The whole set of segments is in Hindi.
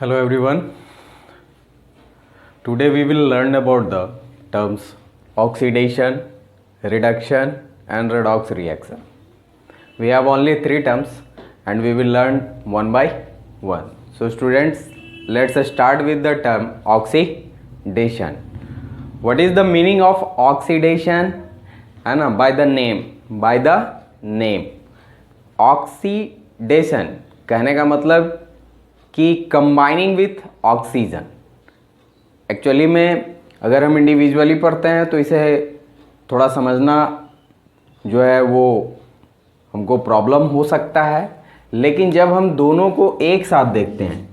Hello everyone. Today we will learn about the terms oxidation, reduction and redox reaction. We have only three terms and we will learn one by one. So students, let's start with the term oxidation. What is the meaning of oxidation? है ना, by the name. ऑक्सीडेशन कहने का मतलब कि कंबाइनिंग विथ ऑक्सीजन। एक्चुअली में अगर हम इंडिविजुअली पढ़ते हैं तो इसे थोड़ा समझना जो है वो हमको प्रॉब्लम हो सकता है, लेकिन जब हम दोनों को एक साथ देखते हैं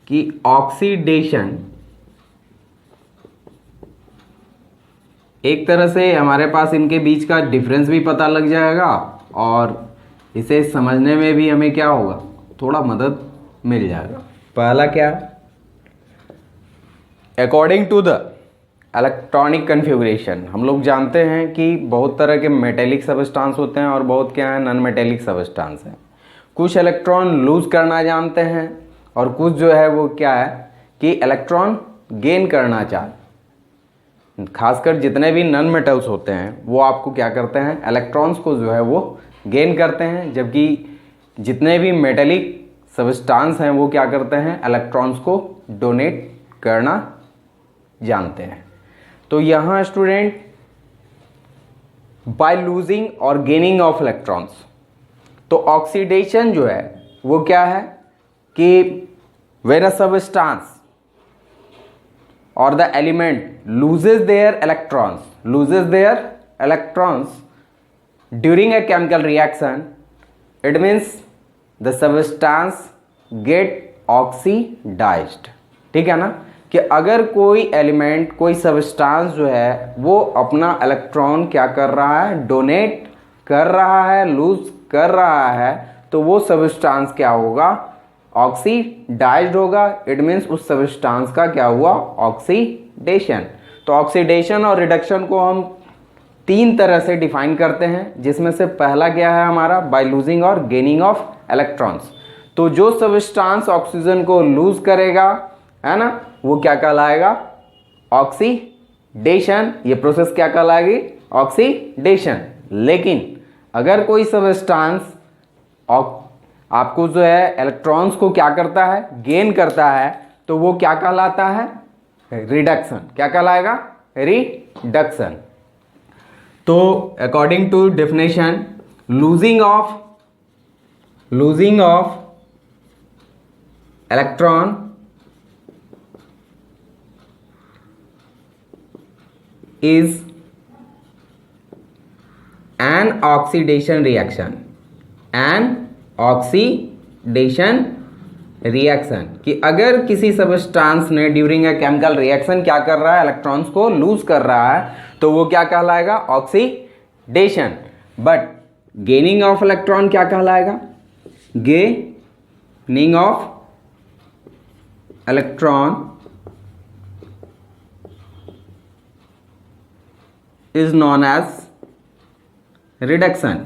कि ऑक्सीडेशन एक तरह से हमारे पास इनके बीच का डिफरेंस भी पता लग जाएगा और इसे समझने में भी हमें क्या होगा, थोड़ा मदद मिल जाएगा। पहला क्या, according to the electronic configuration, हम लोग जानते हैं कि बहुत तरह के मेटेलिक सबस्टांस होते हैं और बहुत क्या है, नॉन मेटेलिक सबस्टांस हैं। कुछ इलेक्ट्रॉन लूज करना जानते हैं और कुछ जो है वो क्या है कि इलेक्ट्रॉन गेन करना चाहते। खासकर जितने भी नॉन मेटल्स होते हैं वो आपको क्या करते हैं, इलेक्ट्रॉन्स को जो है वो गेन करते हैं, जबकि जितने भी मेटेलिक सबस्टांस हैं वो क्या करते हैं, इलेक्ट्रॉन्स को डोनेट करना जानते हैं। तो यहाँ स्टूडेंट बाय लूजिंग और गेनिंग ऑफ इलेक्ट्रॉन्स, तो ऑक्सीडेशन जो है वो क्या है कि when a substance or the element loses their electrons during a chemical reaction, it means the substance get oxidized। ठीक है ना, कि अगर कोई एलिमेंट कोई सबस्टांस जो है वो अपना इलेक्ट्रॉन क्या कर रहा है, डोनेट कर रहा है, लूज कर रहा है, तो वो सबस्टांस क्या होगा, ऑक्सीडाइज्ड होगा। इट मीन्स उस सबस्टांस का क्या हुआ, ऑक्सीडेशन। तो ऑक्सीडेशन और रिडक्शन को हम तीन तरह से डिफाइन करते हैं, जिसमें से पहला क्या है हमारा, बाय लूजिंग और गेनिंग ऑफ इलेक्ट्रॉन्स। तो जो सबस्टांस ऑक्सीजन को लूज करेगा, है ना, वो क्या कहलाएगा, ऑक्सीडेशन। ये प्रोसेस क्या कहलाएगी, ऑक्सीडेशन। लेकिन अगर कोई सबस्टांस आपको जो है इलेक्ट्रॉन्स को क्या करता है, गेन करता है, तो वो क्या कहलाता है, रिडक्शन। क्या कहलाएगा, रिडक्शन। तो according to definition, losing of electron is an oxidation reaction, oxidation reaction, कि अगर किसी सबस्टांस ने ड्यूरिंग ए केमिकल रिएक्शन क्या कर रहा है, इलेक्ट्रॉन्स को लूज कर रहा है, तो वो क्या कहलाएगा, oxidation. But gaining of electron क्या कहलाएगा, gaining of electron is known as reduction,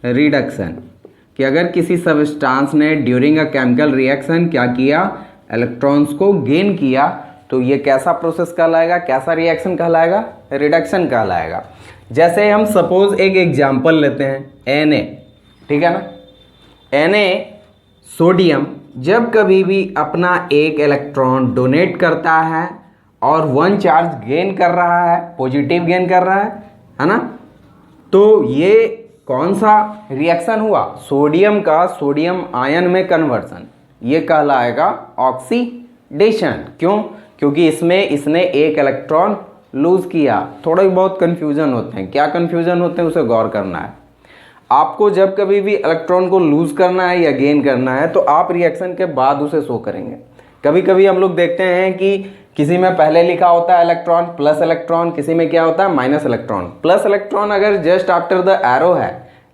reduction. कि अगर किसी सबस्टांस ने ड्यूरिंग अ केमिकल रिएक्शन क्या किया, इलेक्ट्रॉन्स को गेन किया, तो ये कैसा प्रोसेस कहलाएगा, कैसा रिएक्शन कहलाएगा, रिडक्शन कहलाएगा। जैसे हम सपोज एक एग्जांपल लेते हैं, Na, ठीक है ना। Na सोडियम जब कभी भी अपना एक इलेक्ट्रॉन डोनेट करता है और वन चार्ज गेन कर रहा है, पॉजिटिव गेन कर रहा है ना, तो ये कौन सा रिएक्शन हुआ, सोडियम का सोडियम आयन में कन्वर्सन, ये कहलाएगा ऑक्सीडेशन। क्यों, क्योंकि इसमें इसने एक इलेक्ट्रॉन लूज किया। थोड़े बहुत कन्फ्यूजन होते हैं, क्या कन्फ्यूजन होते हैं उसे गौर करना है। आपको जब कभी भी इलेक्ट्रॉन को लूज करना है या गेन करना है, तो आप रिएक्शन के बाद उसे शो करेंगे। कभी कभी हम लोग देखते हैं कि किसी में पहले लिखा होता है इलेक्ट्रॉन प्लस इलेक्ट्रॉन, किसी में क्या होता है माइनस इलेक्ट्रॉन। प्लस इलेक्ट्रॉन अगर जस्ट आफ्टर द एरो है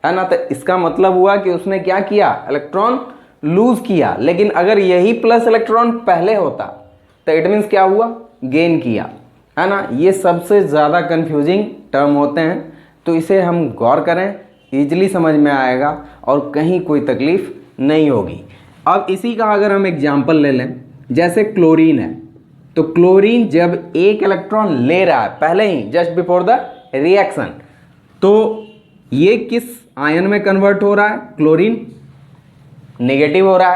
ना, तो इसका मतलब हुआ कि उसने क्या किया, इलेक्ट्रॉन लूज किया। लेकिन अगर यही प्लस इलेक्ट्रॉन पहले होता तो इट मीन्स क्या हुआ, गेन किया, है ना। ये सबसे ज़्यादा कंफ्यूजिंग टर्म होते हैं, तो इसे हम गौर करें, ईजिली समझ में आएगा और कहीं कोई तकलीफ नहीं होगी। अब इसी का अगर हम एग्जाम्पल ले लें, जैसे क्लोरीन है, तो क्लोरीन जब एक इलेक्ट्रॉन ले रहा है पहले ही जस्ट बिफोर द रिएक्शन, तो ये किस आयन में कन्वर्ट हो रहा है? क्लोरीन नेगेटिव हो रहा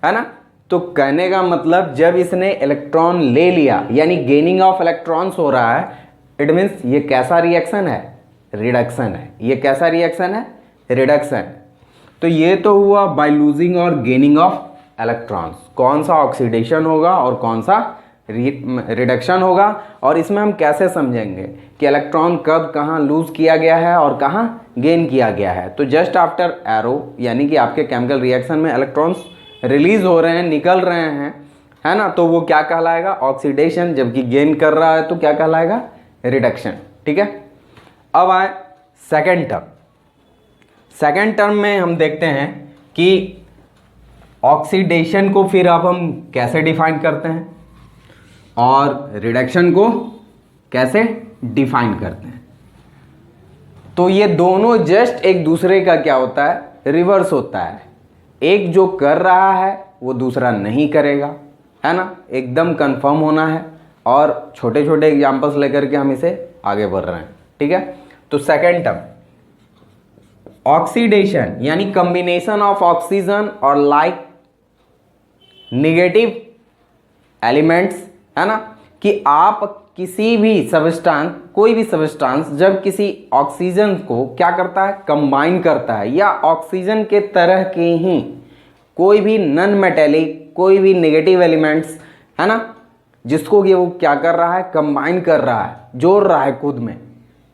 है ना। तो कहने का मतलब जब इसने इलेक्ट्रॉन ले लिया यानी गेनिंग ऑफ इलेक्ट्रॉन्स हो रहा है, इट मीन्स ये कैसा रिएक्शन है? रिडक्शन है। ये कैसा रिएक्शन है? रिडक्शन। तो ये तो हुआ बाय लूजिंग और गेनिंग ऑफ इलेक्ट्रॉन्स। कौन सा ऑक्सीडेशन होगा और कौन सा रिडक्शन होगा, और इसमें हम कैसे समझेंगे कि इलेक्ट्रॉन कब कहाँ लूज किया गया है और कहाँ गेन किया गया है। तो जस्ट आफ्टर एरो यानी कि आपके केमिकल रिएक्शन में इलेक्ट्रॉन्स रिलीज हो रहे हैं, निकल रहे हैं, है ना, तो वो क्या कहलाएगा? ऑक्सीडेशन। जबकि गेन कर रहा है तो क्या कहलाएगा? रिडक्शन। ठीक है। अब आए सेकेंड टर्म। सेकेंड टर्म में हम देखते हैं कि ऑक्सीडेशन को फिर अब हम कैसे डिफाइन करते हैं और रिडक्शन को कैसे डिफाइन करते हैं। तो ये दोनों जस्ट एक दूसरे का क्या होता है? रिवर्स होता है। एक जो कर रहा है वो दूसरा नहीं करेगा, है ना, एकदम कंफर्म होना है। और छोटे छोटे एग्जांपल्स लेकर के हम इसे आगे बढ़ रहे हैं। ठीक है। तो सेकेंड टर्म ऑक्सीडेशन यानी कॉम्बिनेशन ऑफ ऑक्सीजन और लाइक नेगेटिव एलिमेंट्स, है ना, कि आप किसी भी सब्सटेंस, कोई भी सब्सटेंस जब किसी ऑक्सीजन को क्या करता है? कंबाइन करता है, या ऑक्सीजन के तरह के ही कोई भी नॉन मेटेलिक, कोई भी नेगेटिव एलिमेंट्स, है ना, जिसको ये वो क्या कर रहा है? कंबाइन कर रहा है, जोड़ रहा है खुद में,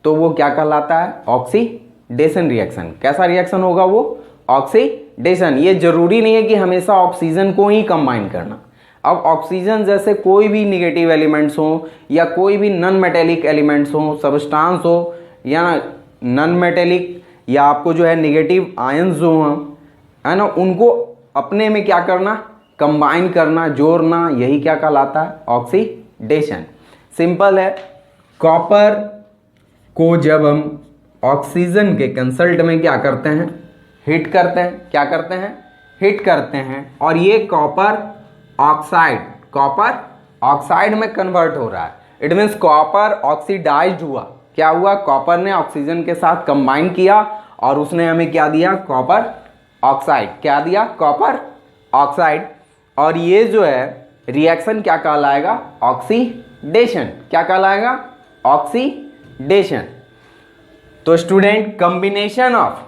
तो वो क्या कहलाता है? Oxidation reaction. कैसा रिएक्शन होगा वो? ऑक्सीडेशन। ये जरूरी नहीं है कि हमेशा ऑक्सीजन को ही कंबाइन करना। अब ऑक्सीजन जैसे कोई भी नेगेटिव एलिमेंट्स हो या कोई भी नॉन मेटेलिक एलिमेंट्स हो, सब्सटेंस हो, या नॉन मेटेलिक या आपको जो है नेगेटिव आयंस जो हैं, है ना, उनको अपने में क्या करना? कंबाइन करना, जोड़ना, यही क्या कहलाता है? ऑक्सीडेशन। सिंपल है। कॉपर को जब हम ऑक्सीजन के कंसल्ट में क्या करते हैं? हिट करते हैं। क्या करते हैं? हिट करते हैं, और ये कॉपर ऑक्साइड में कन्वर्ट हो रहा है। इट मीन्स कॉपर ऑक्सीडाइज्ड हुआ। क्या हुआ? कॉपर ने ऑक्सीजन के साथ कंबाइन किया और उसने हमें क्या दिया? Copper oxide. क्या दिया? Copper oxide. और ये जो है रिएक्शन क्या कहलाएगा? ऑक्सीडेशन। क्या कहलाएगा? ऑक्सीडेशन। तो स्टूडेंट कॉम्बिनेशन ऑफ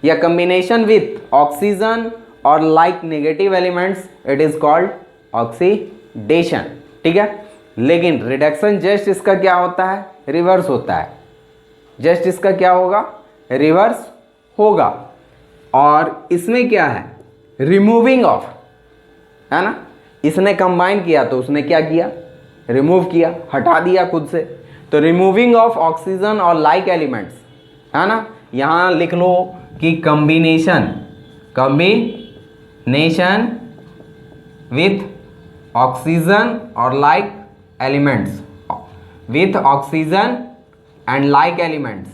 या कॉम्बिनेशन विथ ऑक्सीजन और like negative elements, it is called oxidation. ठीक है। लेकिन रिडक्शन जस्ट इसका क्या होता है? रिवर्स होता है। जस्ट इसका क्या होगा? रिवर्स होगा। और इसमें क्या है? रिमूविंग ऑफ, है ना, इसने कंबाइन किया तो उसने क्या किया? रिमूव किया, हटा दिया खुद से। तो रिमूविंग ऑफ ऑक्सीजन और लाइक एलिमेंट्स, है ना, यहां लिख लो कि कॉम्बिनेशन विथ ऑक्सीजन और like elements, with oxygen and like elements.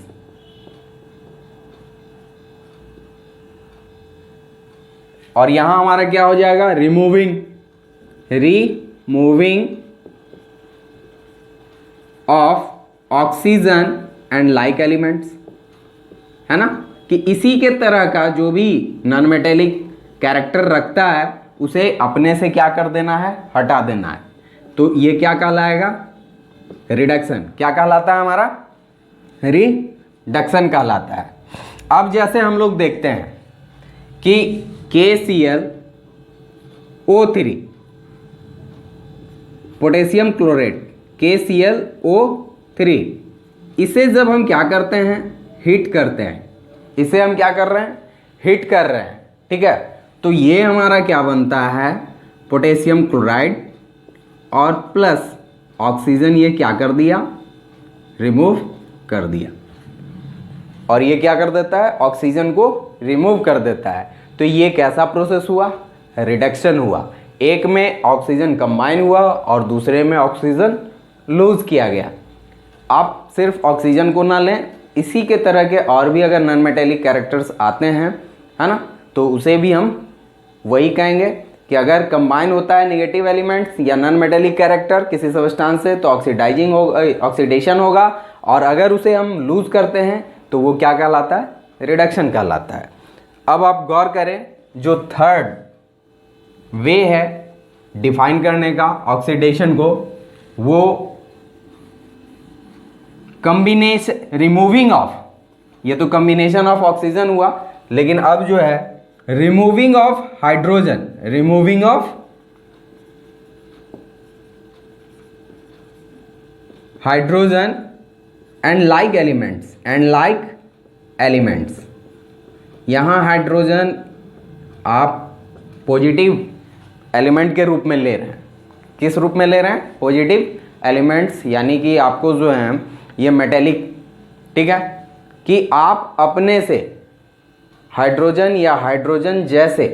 और यहां हमारा क्या हो जाएगा? Removing of oxygen and like elements, है ना, कि इसी के तरह का जो भी नॉन मेटेलिक कैरेक्टर रखता है उसे अपने से क्या कर देना है? हटा देना है। तो ये क्या कहलाएगा? रिडक्शन। क्या कहलाता है हमारा? रिडक्शन कहलाता है। अब जैसे हम लोग देखते हैं कि KClO3 पोटेशियम क्लोरेट, KClO3, इसे जब हम क्या करते हैं? हिट करते हैं। इसे हम क्या कर रहे हैं? हिट कर रहे हैं। ठीक है। तो ये हमारा क्या बनता है? पोटेशियम क्लोराइड, और प्लस ऑक्सीजन ये क्या कर दिया? रिमूव कर दिया। और ये क्या कर देता है? ऑक्सीजन को रिमूव कर देता है। तो ये कैसा प्रोसेस हुआ? रिडक्शन हुआ। एक में ऑक्सीजन कंबाइन हुआ और दूसरे में ऑक्सीजन लूज किया गया। आप सिर्फ ऑक्सीजन को ना लें, इसी के तरह के और भी अगर नॉन मेटेलिक कैरेक्टर्स आते हैं, है ना, तो उसे भी हम वही कहेंगे कि अगर कंबाइन होता है नेगेटिव एलिमेंट्स या नॉन मेटेलिक कैरेक्टर किसी सब्सटेंस से तो ऑक्सीडाइजिंग होगा, ऑक्सीडेशन होगा, और अगर उसे हम लूज करते हैं तो वो क्या कहलाता है, रिडक्शन कहलाता है। अब आप गौर करें, जो थर्ड वे है डिफाइन करने का ऑक्सीडेशन को, वो कॉम्बिनेशन रिमूविंग ऑफ, ये तो कॉम्बिनेशन ऑफ ऑक्सीजन हुआ, लेकिन अब जो है removing of hydrogen, removing of hydrogen and like elements, and like elements. यहां हाइड्रोजन आप पॉजिटिव एलिमेंट के रूप में ले रहे हैं। किस रूप में ले रहे हैं, पॉजिटिव एलिमेंट्स, यानी कि आपको जो है ये मेटेलिक, ठीक है, कि आप अपने से हाइड्रोजन या हाइड्रोजन जैसे,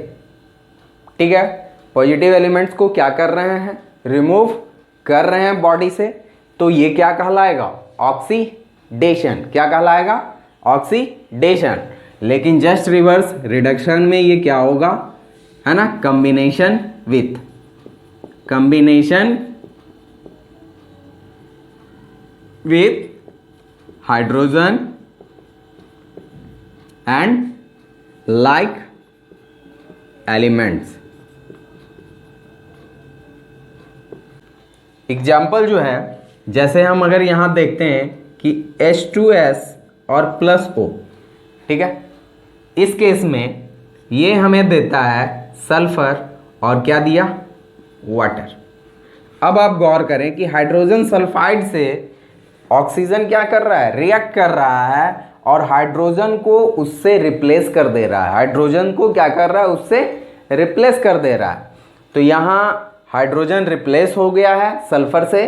ठीक है, पॉजिटिव एलिमेंट्स को क्या कर रहे हैं, रिमूव कर रहे हैं बॉडी से, तो ये क्या कहलाएगा, ऑक्सीडेशन। क्या कहलाएगा, ऑक्सीडेशन। लेकिन जस्ट रिवर्स रिडक्शन में ये क्या होगा, है ना, combination with, combination with hydrogen and like elements. Example जो है, जैसे हम अगर यहां देखते हैं कि H2S और प्लस O, ठीक है, इस केस में ये हमें देता है सल्फर और क्या दिया, वाटर। अब आप गौर करें कि हाइड्रोजन सल्फाइड से ऑक्सीजन क्या कर रहा है, रिएक्ट कर रहा है और हाइड्रोजन को उससे रिप्लेस कर दे रहा है, हाइड्रोजन को क्या कर रहा है, उससे रिप्लेस कर दे रहा है। तो यहाँ हाइड्रोजन रिप्लेस हो गया है सल्फर से,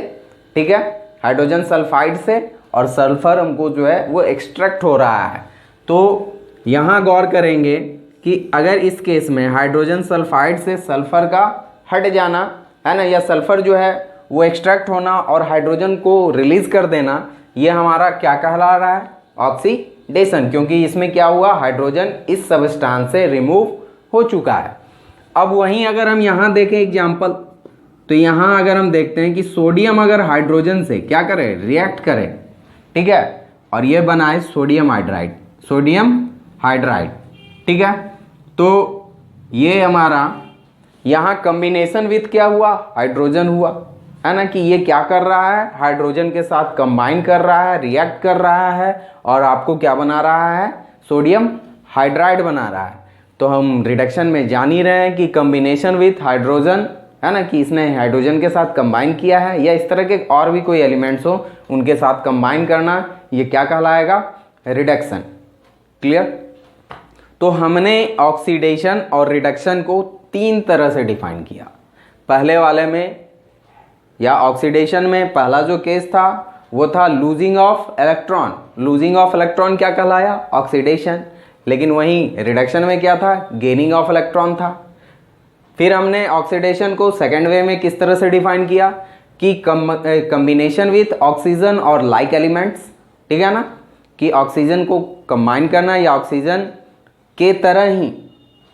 ठीक है, हाइड्रोजन सल्फाइड से, और सल्फर हमको जो है वो एक्सट्रैक्ट हो रहा है। तो यहाँ गौर करेंगे कि अगर इस केस में हाइड्रोजन सल्फाइड से सल्फर का हट जाना, है ना, या सल्फर जो है वो एक्सट्रैक्ट होना और हाइड्रोजन को रिलीज कर देना, ये हमारा क्या कहला रहा है, ऑक्सीडेशन, क्योंकि इसमें क्या हुआ, हाइड्रोजन इस सबस्टेंस से रिमूव हो चुका है। अब वहीं अगर हम यहाँ देखें एग्जाम्पल, तो यहाँ अगर हम देखते हैं कि सोडियम अगर हाइड्रोजन से क्या करे, रिएक्ट करे, ठीक है, और ये बनाए सोडियम हाइड्राइड, सोडियम हाइड्राइड, ठीक है, तो ये हमारा यहाँ कॉम्बिनेशन विथ क्या हुआ, हाइड्रोजन हुआ, है ना, कि ये क्या कर रहा है, हाइड्रोजन के साथ कंबाइन कर रहा है, रिएक्ट कर रहा है, और आपको क्या बना रहा है, सोडियम हाइड्राइड बना रहा है। तो हम रिडक्शन में जान ही रहे हैं कि कॉम्बिनेशन विथ हाइड्रोजन, है ना, कि इसने हाइड्रोजन के साथ कंबाइन किया है, या इस तरह के और भी कोई एलिमेंट्स हो उनके साथ कंबाइन करना, ये क्या कहलाएगा, रिडक्शन। क्लियर। तो हमने ऑक्सीडेशन और रिडक्शन को तीन तरह से डिफाइन किया। पहले वाले में या ऑक्सीडेशन में पहला जो केस था वो था losing of electron, losing of electron क्या कहलाया, ऑक्सीडेशन। लेकिन वहीं रिडक्शन में क्या था, गेनिंग ऑफ इलेक्ट्रॉन था। फिर हमने ऑक्सीडेशन को सेकेंड वे में किस तरह से डिफाइन किया कि कॉम्बिनेशन विथ ऑक्सीजन और लाइक एलिमेंट्स, ठीक है ना, कि ऑक्सीजन को कंबाइन करना या ऑक्सीजन के तरह ही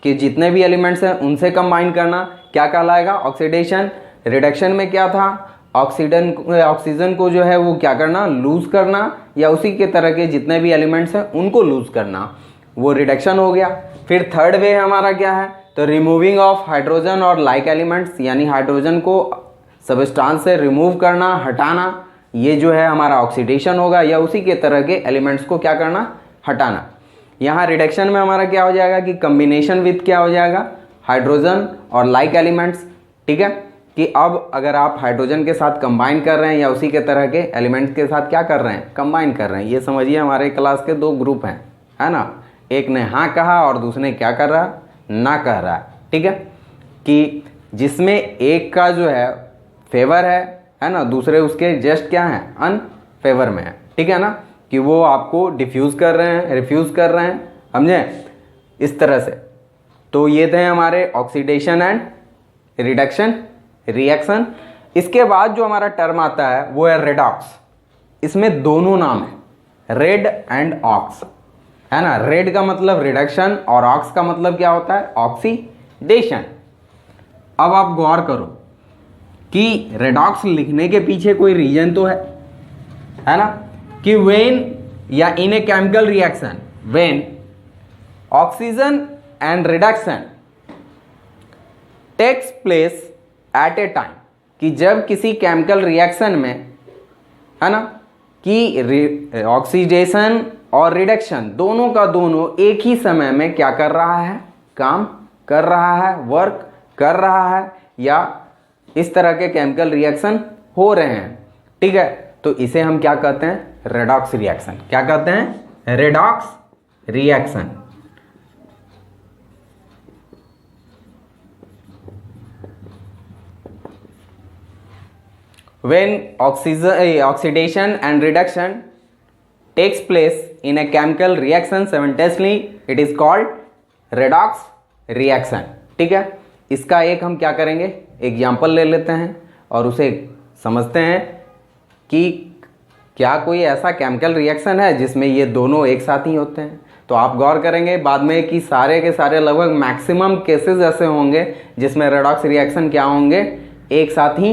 कि जितने भी एलिमेंट्स हैं उनसे कंबाइन करना क्या कहलाएगा, ऑक्सीडेशन। रिडक्शन में क्या था, ऑक्सीजन को जो है वो क्या करना, लूज करना, या उसी के तरह के जितने भी एलिमेंट्स हैं उनको लूज करना, वो रिडक्शन हो गया। फिर थर्ड वे हमारा क्या है, तो रिमूविंग ऑफ हाइड्रोजन और लाइक एलिमेंट्स, यानी हाइड्रोजन को सबस्टेंस से रिमूव करना, हटाना, ये जो है हमारा ऑक्सीडेशन होगा, या उसी के तरह के एलिमेंट्स को क्या करना, हटाना। यहाँ रिडक्शन में हमारा क्या हो जाएगा कि कॉम्बिनेशन विथ क्या हो जाएगा, हाइड्रोजन और लाइक एलिमेंट्स, ठीक है, कि अब अगर आप हाइड्रोजन के साथ कंबाइन कर रहे हैं या उसी के तरह के एलिमेंट्स के साथ क्या कर रहे हैं, कंबाइन कर रहे हैं। ये समझिए हमारे क्लास के दो ग्रुप हैं, है ना, एक ने हाँ कहा और दूसरे क्या कर रहा, ना कह रहा है, ठीक है, कि जिसमें एक का जो है फेवर है ना, दूसरे उसके जस्ट क्या है, अनफेवर में है, ठीक है ना, कि वो आपको डिफ्यूज़ कर रहे हैं, रिफ्यूज़ कर रहे हैं, समझे, इस तरह से। तो ये थे हमारे ऑक्सीडेशन एंड रिडक्शन रिएक्शन। इसके बाद जो हमारा टर्म आता है वो है रेडॉक्स। इसमें दोनों नाम है, रेड एंड ऑक्स, है ना। रेड का मतलब रिडक्शन और ऑक्स का मतलब क्या होता है, ऑक्सीडेशन। ऑक्सीडेशन। अब आप गौर करो कि रेडॉक्स लिखने के पीछे कोई रीजन तो है ना, कि व्हेन या in a chemical reaction when oxygen and reduction takes place at a time, कि जब किसी केमिकल रिएक्शन में, है ना, कि ऑक्सीडेशन और रिडक्शन दोनों का दोनों एक ही समय में क्या कर रहा है, काम कर रहा है, वर्क कर रहा है, या इस तरह के केमिकल रिएक्शन हो रहे हैं, ठीक है, तो इसे हम क्या कहते हैं, रेडॉक्स रिएक्शन। क्या कहते हैं, redox reaction. When oxidation and reduction takes place in a chemical reaction simultaneously, it is called redox reaction। ठीक है, इसका एक हम क्या करेंगे, एग्जाम्पल ले लेते हैं और उसे समझते हैं कि क्या कोई ऐसा केमिकल रिएक्शन है जिसमें ये दोनों एक साथ ही होते हैं। तो आप गौर करेंगे बाद में कि सारे के सारे लगभग मैक्सिमम केसेस ऐसे होंगे जिसमें रेडॉक्स रिएक्शन क्या होंगे, एक साथ ही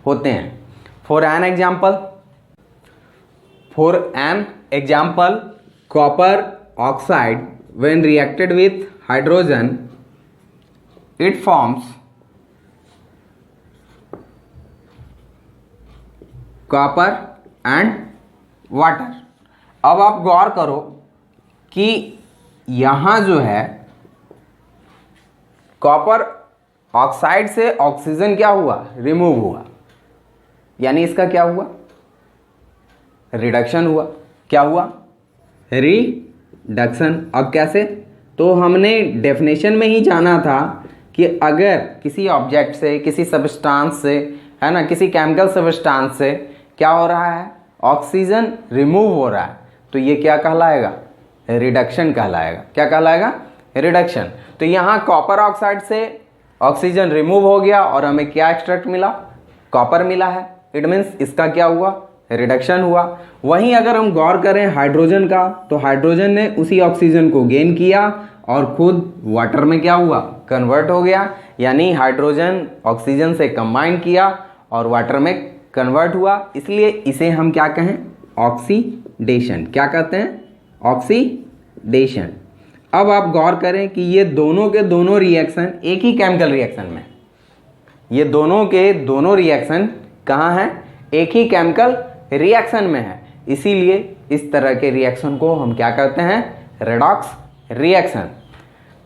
होते हैं। For an example, copper oxide when reacted with hydrogen, it forms copper and water। अब आप गौर करो कि यहाँ जो है कॉपर ऑक्साइड से ऑक्सीजन क्या हुआ, रिमूव हुआ, यानी इसका क्या हुआ, रिडक्शन हुआ। क्या हुआ, रिडक्शन। अब कैसे, तो हमने डेफिनेशन में ही जाना था कि अगर किसी ऑब्जेक्ट से, किसी सब्सटेंस से, है ना, किसी केमिकल सब्सटेंस से क्या हो रहा है, ऑक्सीजन रिमूव हो रहा है, तो ये क्या कहलाएगा, रिडक्शन कहलाएगा। क्या कहलाएगा, रिडक्शन। तो यहाँ कॉपर ऑक्साइड से ऑक्सीजन रिमूव हो गया और हमें क्या एक्सट्रैक्ट मिला, कॉपर मिला है। इट मीन्स इसका क्या हुआ, रिडक्शन हुआ। वहीं अगर हम गौर करें हाइड्रोजन का, तो हाइड्रोजन ने उसी ऑक्सीजन को गेन किया और खुद वाटर में क्या हुआ, कन्वर्ट हो गया, यानी हाइड्रोजन ऑक्सीजन से कंबाइन किया और वाटर में कन्वर्ट हुआ, इसलिए इसे हम क्या कहें, ऑक्सीडेशन। क्या कहते हैं, ऑक्सीडेशन। अब आप गौर करें कि ये दोनों के दोनों रिएक्शन एक ही केमिकल रिएक्शन में, ये दोनों के दोनों रिएक्शन कहाँ हैं, एक ही केमिकल रिएक्शन में है, इसीलिए इस तरह के रिएक्शन को हम क्या कहते हैं, रेडॉक्स रिएक्शन।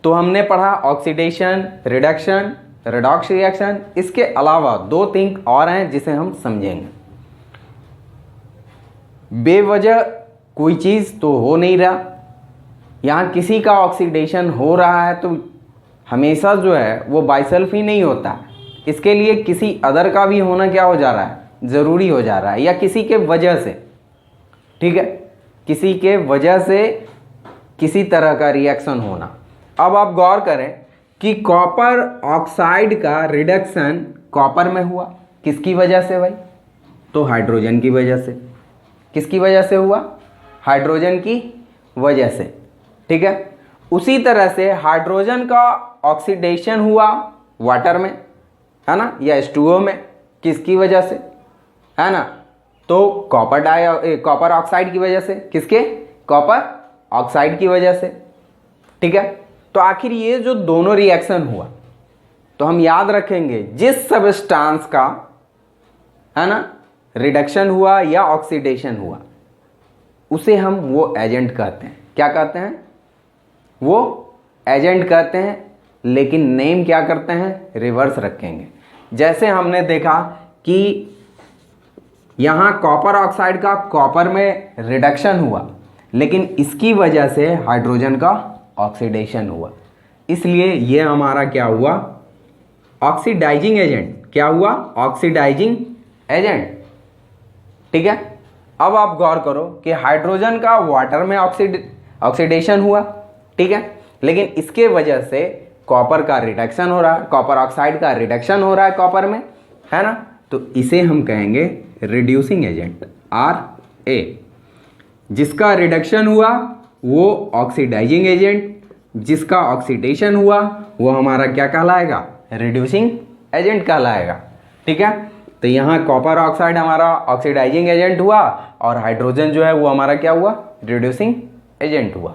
तो हमने पढ़ा ऑक्सीडेशन, रिडक्शन, रेडॉक्स रिएक्शन। इसके अलावा दो थिंग और हैं जिसे हम समझेंगे। बेवजह कोई चीज़ तो हो नहीं रहा, यहाँ किसी का ऑक्सीडेशन हो रहा है तो हमेशा जो है वो बाइसेल्फ ही नहीं होता, इसके लिए किसी अदर का भी होना क्या हो जा रहा है, ज़रूरी हो जा रहा है, या किसी के वजह से, ठीक है, किसी के वजह से किसी तरह का रिएक्शन होना। अब आप गौर करें कि कॉपर ऑक्साइड का रिडक्शन कॉपर में हुआ, किसकी वजह से भाई, तो हाइड्रोजन की वजह से। किसकी वजह से हुआ, हाइड्रोजन की वजह से, ठीक है। उसी तरह से हाइड्रोजन का ऑक्सीडेशन हुआ वाटर में, है ना, या H2O में, किसकी वजह से, है ना, तो कॉपर ऑक्साइड की वजह से। किसके, कॉपर ऑक्साइड की वजह से, ठीक है। तो आखिर ये जो दोनों रिएक्शन हुआ, तो हम याद रखेंगे जिस सब्सटेंस का, है ना, रिडक्शन हुआ या ऑक्सीडेशन हुआ, उसे हम वो एजेंट कहते हैं। क्या कहते हैं, वो एजेंट कहते हैं, लेकिन नेम क्या करते हैं, रिवर्स रखेंगे। जैसे हमने देखा कि यहाँ कॉपर ऑक्साइड का कॉपर में रिडक्शन हुआ, लेकिन इसकी वजह से हाइड्रोजन का ऑक्सीडेशन हुआ, इसलिए ये हमारा क्या हुआ, ऑक्सीडाइजिंग एजेंट। क्या हुआ, ऑक्सीडाइजिंग एजेंट, ठीक है। अब आप गौर करो कि हाइड्रोजन का वाटर में ऑक्सीडेशन हुआ, ठीक है, लेकिन इसके वजह से कॉपर का रिडक्शन हो रहा है, कॉपर ऑक्साइड का रिडक्शन हो रहा है कॉपर में, है ना, तो इसे हम कहेंगे रिड्यूसिंग एजेंट, RA। जिसका रिडक्शन हुआ वो ऑक्सीडाइजिंग एजेंट, जिसका ऑक्सीडेशन हुआ वो हमारा क्या कहलाएगा, रिड्यूसिंग एजेंट कहलाएगा। ठीक है, तो यहाँ कॉपर ऑक्साइड हमारा ऑक्सीडाइजिंग एजेंट हुआ और हाइड्रोजन जो है वो हमारा क्या हुआ, रिड्यूसिंग एजेंट हुआ।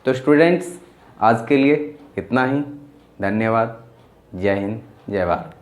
तो स्टूडेंट्स आज के लिए इतना ही। धन्यवाद। जय हिंद, जय भारत।